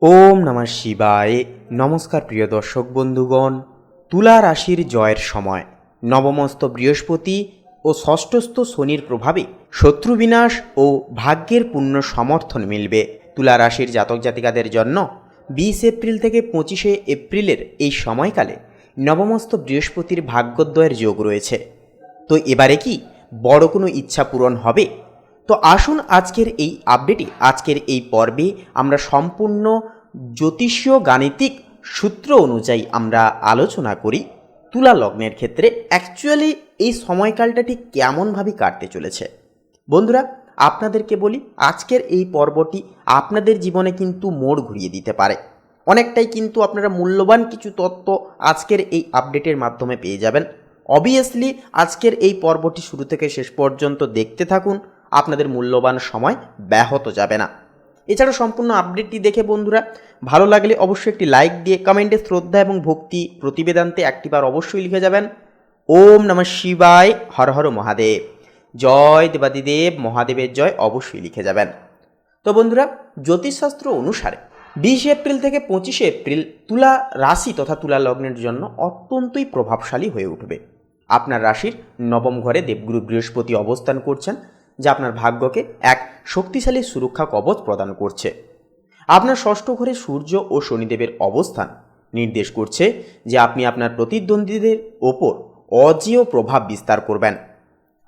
ওম নমঃ শিবায়। নমস্কার প্রিয় দর্শক বন্ধুগণ, তুলা রাশির জয়ের সময় নবমস্ত বৃহস্পতি ও ষষ্ঠস্থ শনির প্রভাবে শত্রু বিনাশ ও ভাগ্যের পূর্ণ সমর্থন মিলবে। তুলা রাশির জাতক জাতিকাদের জন্য 20 এপ্রিল থেকে 25 এপ্রিলের এই সময়কালে নবমস্ত বৃহস্পতির ভাগ্যোদয়ের যোগ রয়েছে। তো এবারে কি বড় কোনো ইচ্ছা পূরণ হবে? তো আসুন আজকের এই আপডেটে, আজকের এই পর্বে আমরা সম্পূর্ণ জ্যোতিষীয় গাণিতিক সূত্র অনুযায়ী আমরা আলোচনা করি তুলা লগ্নের ক্ষেত্রে অ্যাকচুয়ালি এই সময়কালটা ঠিক কেমনভাবে কাটতে চলেছে। বন্ধুরা, আপনাদেরকে বলি, আজকের এই পর্বটি আপনাদের জীবনে কিন্তু মোড় ঘুরিয়ে দিতে পারে। অনেকটাই কিন্তু আপনারা মূল্যবান কিছু তথ্য আজকের এই আপডেটের মাধ্যমে পেয়ে যাবেন। অবভিয়াসলি আজকের এই পর্বটি শুরু থেকে শেষ পর্যন্ত দেখতে থাকুন, আপনাদের মূল্যবান সময় ব্যাহত যাবে না। এছাড়াও সম্পূর্ণ আপডেটটি দেখে বন্ধুরা ভালো লাগলে অবশ্যই একটি লাইক দিয়ে কমেন্টে শ্রদ্ধা এবং ভক্তি প্রতিবেদান্তে একটিবার অবশ্যই লিখে যাবেন। ওম নমঃ শিবায়, হর হর মহাদেব, জয় দেবাদিদেব মহাদেবের জয় অবশ্যই লিখে যাবেন। তো বন্ধুরা, জ্যোতিষশাস্ত্র অনুসারে 20 এপ্রিল থেকে 25 এপ্রিল তুলা রাশি তথা তুলা লগ্নের জন্য অত্যন্তই প্রভাবশালী হয়ে উঠবে। আপনার রাশির নবম ঘরে দেবগুরু বৃহস্পতি অবস্থান করছেন, যা আপনার ভাগ্যকে এক শক্তিশালী সুরক্ষা কবচ প্রদান করছে। আপনার ষষ্ঠ ঘরে সূর্য ও শনিদেবের অবস্থান নির্দেশ করছে যে আপনি আপনার প্রতিদ্বন্দ্বীদের ওপর অজেয় প্রভাব বিস্তার করবেন।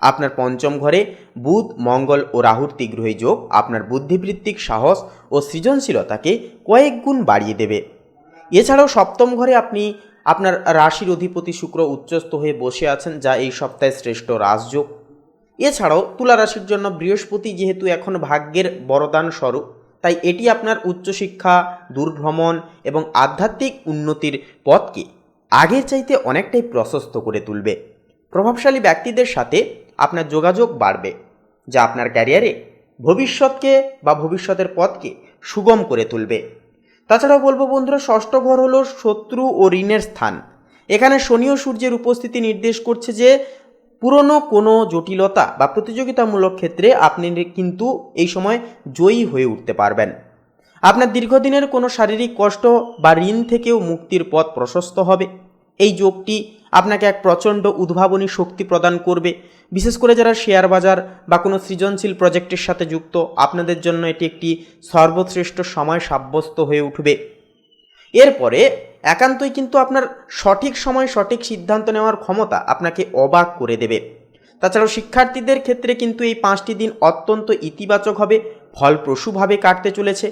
আপনার পঞ্চম ঘরে বুধ, মঙ্গল ও রাহুর ত্রিগ্রহী যোগ আপনার বুদ্ধিবৃত্তিক সাহস ও সৃজনশীলতাকে কয়েক গুণ বাড়িয়ে দেবে। এছাড়াও সপ্তম ঘরে আপনি আপনার রাশির অধিপতি শুক্র উচ্চস্থ হয়ে বসে আছেন, যা এই সপ্তাহে শ্রেষ্ঠ রাজযোগ। এছাড়াও তুলা রাশির জন্য বৃহস্পতি যেহেতু এখন ভাগ্যের বরদান স্বরূপ, তাই এটি আপনার উচ্চশিক্ষা, দূরভ্রমণ এবং আধ্যাত্মিক উন্নতির পথকে আগের চাইতে অনেকটাই প্রশস্ত করে তুলবে। প্রভাবশালী ব্যক্তিদের সাথে আপনার যোগাযোগ বাড়বে, যা আপনার ক্যারিয়ারে ভবিষ্যৎকে বা ভবিষ্যতের পথকে সুগম করে তুলবে। তাছাড়াও বলবো বন্ধুরা, ষষ্ঠ ঘর হলো শত্রু ও ঋণের স্থান। এখানে শনি ও সূর্যের উপস্থিতি নির্দেশ করছে যে পুরনো কোনো জটিলতা বা প্রতিযোগিতামূলক ক্ষেত্রে আপনি কিন্তু এই সময় জয়ী হয়ে উঠতে পারবেন। আপনার দীর্ঘদিনের কোনো শারীরিক কষ্ট বা ঋণ থেকেও মুক্তির পথ প্রশস্ত হবে। এই যোগটি আপনাকে এক প্রচণ্ড উদ্ভাবনী শক্তি প্রদান করবে। বিশেষ করে যারা শেয়ার বাজার বা কোনো সৃজনশীল প্রজেক্টের সাথে যুক্ত, আপনাদের জন্য এটি একটি সর্বশ্রেষ্ঠ সময় সাব্যস্ত হয়ে উঠবে। এরপরে একান্তই কিন্তু আপনার সঠিক সময় সঠিক সিদ্ধান্ত নেওয়ার ক্ষমতা আপনাকে অবাক করে দেবে। তাছাড়াও শিক্ষার্থীদের ক্ষেত্রে কিন্তু এই 5টি দিন অত্যন্ত ইতিবাচক হবে, ফলপ্রসূভাবে কাটতে চলেছে।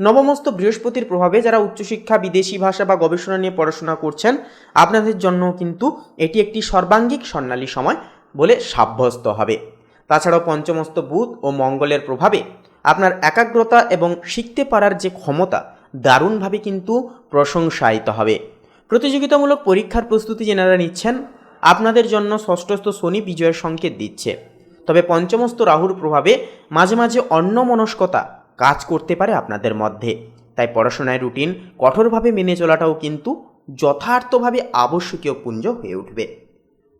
নবমস্ত বৃহস্পতির প্রভাবে যারা উচ্চশিক্ষা, বিদেশি ভাষা বা গবেষণা নিয়ে পড়াশোনা করছেন, আপনাদের জন্য কিন্তু এটি একটি সর্বাঙ্গীক স্বর্ণালী সময় বলে সাব্যস্ত হবে। তাছাড়াও পঞ্চমস্ত বুধ ও মঙ্গলের প্রভাবে আপনার একাগ্রতা এবং শিখতে পারার যে ক্ষমতা দারুণভাবে কিন্তু প্রশংসায়িত হবে। প্রতিযোগিতামূলক পরীক্ষার প্রস্তুতি যেনারা নিচ্ছেন, আপনাদের জন্য ষষ্ঠস্থ শনি বিজয়ের সংকেত দিচ্ছে। তবে পঞ্চমস্থ রাহুর প্রভাবে মাঝে মাঝে অন্যমনস্কতা কাজ করতে পারে আপনাদের মধ্যে, তাই পড়াশোনায় রুটিন কঠোরভাবে মেনে চলাটাও কিন্তু যথার্থভাবে আবশ্যকীয় পুঞ্জ হয়ে উঠবে।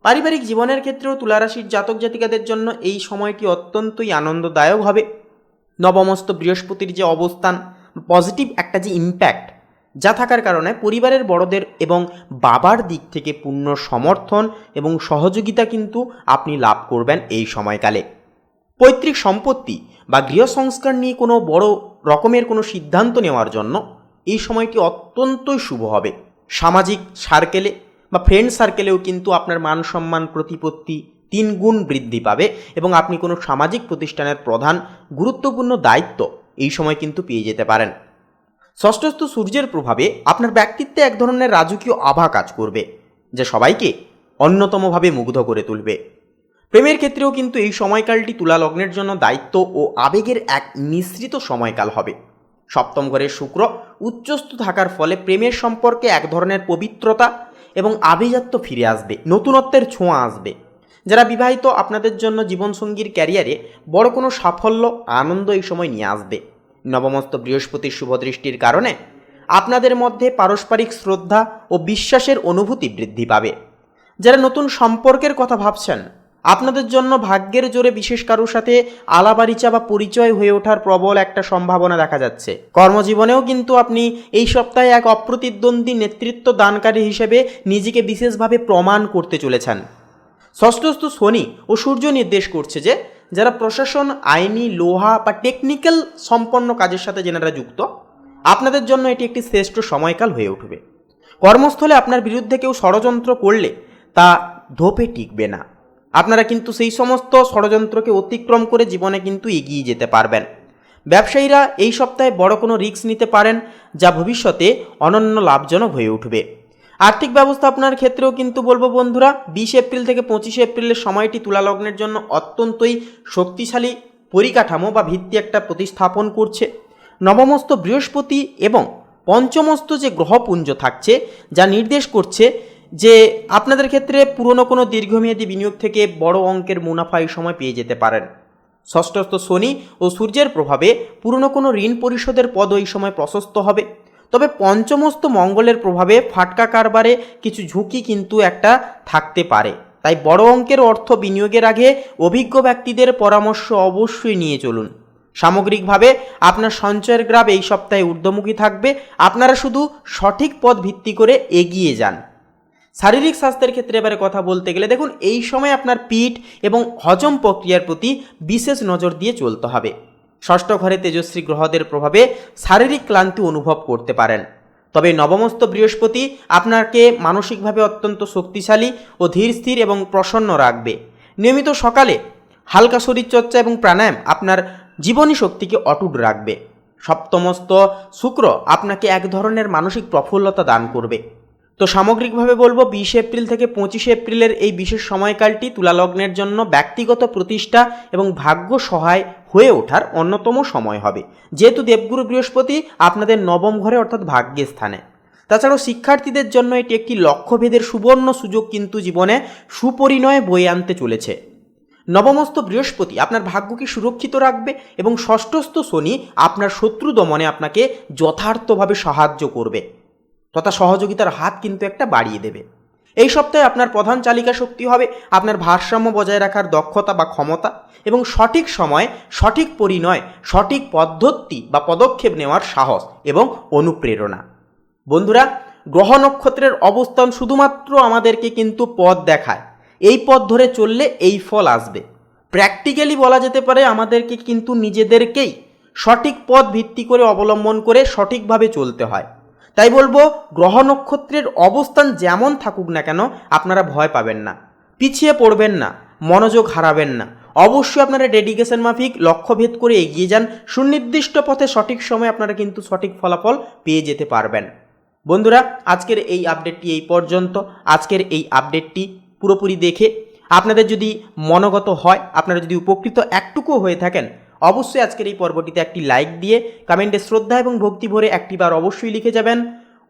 পারিবারিক জীবনের ক্ষেত্রেও তুলারাশির জাতক জাতিকাদের জন্য এই সময়টি অত্যন্তই আনন্দদায়ক হবে। নবমস্ত বৃহস্পতির যে অবস্থান, পজিটিভ একটা যে ইম্প্যাক্ট যা থাকার কারণে পরিবারের বড়দের এবং বাবার দিক থেকে পূর্ণ সমর্থন এবং সহযোগিতা কিন্তু আপনি লাভ করবেন এই সময়কালে। পৈতৃক সম্পত্তি বা গৃহ সংস্কার নিয়ে কোনো বড় রকমের কোনো সিদ্ধান্ত নেওয়ার জন্য এই সময়টি অত্যন্তই শুভ হবে। সামাজিক সার্কেলে বা ফ্রেন্ড সার্কেলেও কিন্তু আপনার মান সম্মান প্রতিপত্তি 3 গুণ বৃদ্ধি পাবে এবং আপনি কোনো সামাজিক প্রতিষ্ঠানের প্রধান গুরুত্বপূর্ণ দায়িত্ব এই সময় কিন্তু পেয়ে যেতে পারেন। ষষ্ঠস্থ সূর্যের প্রভাবে আপনার ব্যক্তিত্বে এক ধরনের রাজকীয় আভা কাজ করবে, যা সবাইকে অন্যতমভাবে মুগ্ধ করে তুলবে। প্রেমের ক্ষেত্রেও কিন্তু এই সময়কালটি তুলা লগ্নের জন্য দায়িত্ব ও আবেগের এক মিশ্রিত সময়কাল হবে। সপ্তম ঘরে শুক্র উচ্চস্থ থাকার ফলে প্রেমের সম্পর্কে এক ধরনের পবিত্রতা এবং আভিজাত্য ফিরে আসবে, নতুনত্বের ছোঁয়া আসবে। যারা বিবাহিত, আপনাদের জন্য জীবনসঙ্গীর ক্যারিয়ারে বড় কোনো সাফল্য, আনন্দ এই সময় নিয়ে আসবে। নবমস্ত বৃহস্পতির শুভদৃষ্টির কারণে আপনাদের মধ্যে পারস্পরিক শ্রদ্ধা ও বিশ্বাসের অনুভূতি বৃদ্ধি পাবে। যারা নতুন সম্পর্কের কথা ভাবছেন, আপনাদের জন্য ভাগ্যের জোরে বিশেষ কারোর সাথে আলাপারিচা বা পরিচয় হয়ে ওঠার প্রবল একটা সম্ভাবনা দেখা যাচ্ছে। কর্মজীবনেও কিন্তু আপনি এই সপ্তাহে এক অপ্রতিদ্বন্দ্বী নেতৃত্ব দানকারী হিসেবে নিজেকে বিশেষভাবে প্রমাণ করতে চলেছেন। ষষ্ঠস্থ শনি ও সূর্য নির্দেশ করছে যে যারা প্রশাসন, আইনি, লোহা বা টেকনিক্যাল সম্পন্ন কাজের সাথে যেনারা যুক্ত, আপনাদের জন্য এটি একটি শ্রেষ্ঠ সময়কাল হয়ে উঠবে। কর্মস্থলে আপনার বিরুদ্ধে কেউ ষড়যন্ত্র করলে তা ধোপে টিকবে না। আপনারা কিন্তু সেই সমস্ত ষড়যন্ত্রকে অতিক্রম করে জীবনে কিন্তু এগিয়ে যেতে পারবেন। ব্যবসায়ীরা এই সপ্তাহে বড় কোনো রিস্ক নিতে পারেন, যা ভবিষ্যতে অনন্য লাভজনক হয়ে উঠবে। আর্থিক ব্যবস্থা আপনার ক্ষেত্রেও কিন্তু বলবো বন্ধুরা, 20 এপ্রিল থেকে 25 এপ্রিলের সময়টি তুলা লগ্নের জন্য অত্যন্তই শক্তিশালী পরিকাঠামো বা ভিত্তি একটা প্রতিস্থাপন করছে। নবমস্ত বৃহস্পতি এবং পঞ্চমস্ত যে গ্রহপুঞ্জ থাকছে, যা নির্দেশ করছে যে আপনাদের ক্ষেত্রে পুরনো কোনো দীর্ঘমেয়াদী বিনিয়োগ থেকে বড় অঙ্কের মুনাফা এই সময় পেয়ে যেতে পারেন। ষষ্ঠস্থ শনি ও সূর্যের প্রভাবে পুরনো কোনো ঋণ পরিশোধের পদও এই সময় প্রশস্ত হবে। তবে পঞ্চমস্ত মঙ্গলের প্রভাবে ফাটকা কারবারে কিছু ঝুঁকি কিন্তু একটা থাকতে পারে। তাই বড় অঙ্কের অর্থ বিনিয়োগের আগে অভিজ্ঞ ব্যক্তিদের পরামর্শ অবশ্যই নিয়ে চলুন। সামগ্রিকভাবে আপনার সঞ্চয়ের গ্রাফ এই সপ্তাহে ঊর্ধ্বমুখী থাকবে। আপনারা শুধু সঠিক পথ ভিত্তি করে এগিয়ে যান। শারীরিক স্বাস্থ্যের ক্ষেত্রে এবারে কথা বলতে গেলে দেখুন, এই সময় আপনার পিঠ এবং হজম প্রক্রিয়ার প্রতি বিশেষ নজর দিয়ে চলতে হবে। ষষ্ঠ ঘরে তেজস্বী গ্রহদের প্রভাবে শারীরিক ক্লান্তি অনুভব করতে পারেন। তবে নবমস্ত বৃহস্পতি আপনাকে মানসিকভাবে অত্যন্ত শক্তিশালী ও ধীর স্থির এবং প্রসন্ন রাখবে। নিয়মিত সকালে হালকা শরীরচর্চা এবং প্রাণায়াম আপনার জীবনী শক্তিকে অটুট রাখবে। সপ্তমস্ত শুক্র আপনাকে এক ধরনের মানসিক প্রফুল্লতা দান করবে। তো সামগ্রিকভাবে বলবো 20 এপ্রিল থেকে 25 এপ্রিলের এই বিশেষ সময়কালটি তুলা লগ্নের জন্য ব্যক্তিগত প্রতিষ্ঠা এবং ভাগ্য সহায় হয়ে ওঠার অন্যতম সময় হবে, যেহেতু দেবগুরু বৃহস্পতি আপনাদের নবম ঘরে অর্থাৎ ভাগ্যের স্থানে। তাছাড়াও শিক্ষার্থীদের জন্য এটি একটি লক্ষ্যভেদের সুবর্ণ সুযোগ কিন্তু জীবনে সুপরিণয় বয়ে আনতে চলেছে। নবমস্ত বৃহস্পতি আপনার ভাগ্যকে সুরক্ষিত রাখবে এবং ষষ্ঠস্থ শনি আপনার শত্রু দমনে আপনাকে যথার্থভাবে সাহায্য করবে তথা সহযোগিতার হাত কিন্তু একটা বাড়িয়ে দেবে। এই সপ্তাহে আপনার প্রধান চালিকা শক্তি হবে আপনার ভারসাম্য বজায় রাখার দক্ষতা বা ক্ষমতা এবং সঠিক সময়, সঠিক পরিণয়, সঠিক পদ্ধতি বা পদক্ষেপ নেওয়ার সাহস এবং অনুপ্রেরণা। বন্ধুরা, গ্রহ নক্ষত্রের অবস্থান শুধুমাত্র আমাদেরকে কিন্তু পথ দেখায়। এই পথ ধরে চললে এই ফল আসবে। প্র্যাকটিক্যালি বলা যেতে পারে আমাদেরকে কিন্তু নিজেদেরকেই সঠিক পথ ভিত্তি করে অবলম্বন করে সঠিকভাবে চলতে হয়। তাই বলবো, গ্রহ নক্ষত্রের অবস্থান যেমন থাকুক না কেন আপনারা ভয় পাবেন না, পিছিয়ে পড়বেন না, মনোযোগ হারাবেন না। অবশ্যই আপনারা ডেডিকেশন মাফিক লক্ষ্যভেদ করে এগিয়ে যান। সুনির্দিষ্ট পথে সঠিক সময় আপনারা কিন্তু সঠিক ফলাফল পেয়ে যেতে পারবেন। বন্ধুরা, আজকের এই আপডেটটি এই পর্যন্ত। আজকের এই আপডেটটি পুরোপুরি দেখে আপনাদের যদি মনোগত হয়, আপনারা যদি উপকৃত একটুকু হয়ে থাকেন, অবশ্যই আজকের এই পর্বটিতে একটি লাইক দিয়ে কমেন্টে শ্রদ্ধা এবং ভক্তি ভরে একটি বার অবশ্যই লিখে যাবেন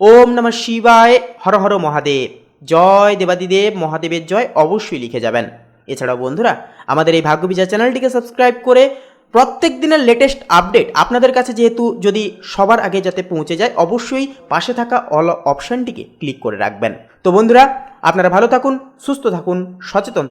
ওম নমঃ শিবায়, হর হর মহাদেব, জয় দেবাদিদেব মহাদেবের জয়, অবশ্যই লিখে যাবেন। এছাড়াও বন্ধুরা, আমাদের এই ভাগ্যবিচার চ্যানেলটিকে সাবস্ক্রাইব করে প্রত্যেক দিনের লেটেস্ট আপডেট আপনাদের কাছে যেহেতু যদি সবার আগে যাতে পৌঁছে যায়, অবশ্যই পাশে থাকা অল অপশানটিকে ক্লিক করে রাখবেন। তো বন্ধুরা, আপনারা ভালো থাকুন, সুস্থ থাকুন, সচেতন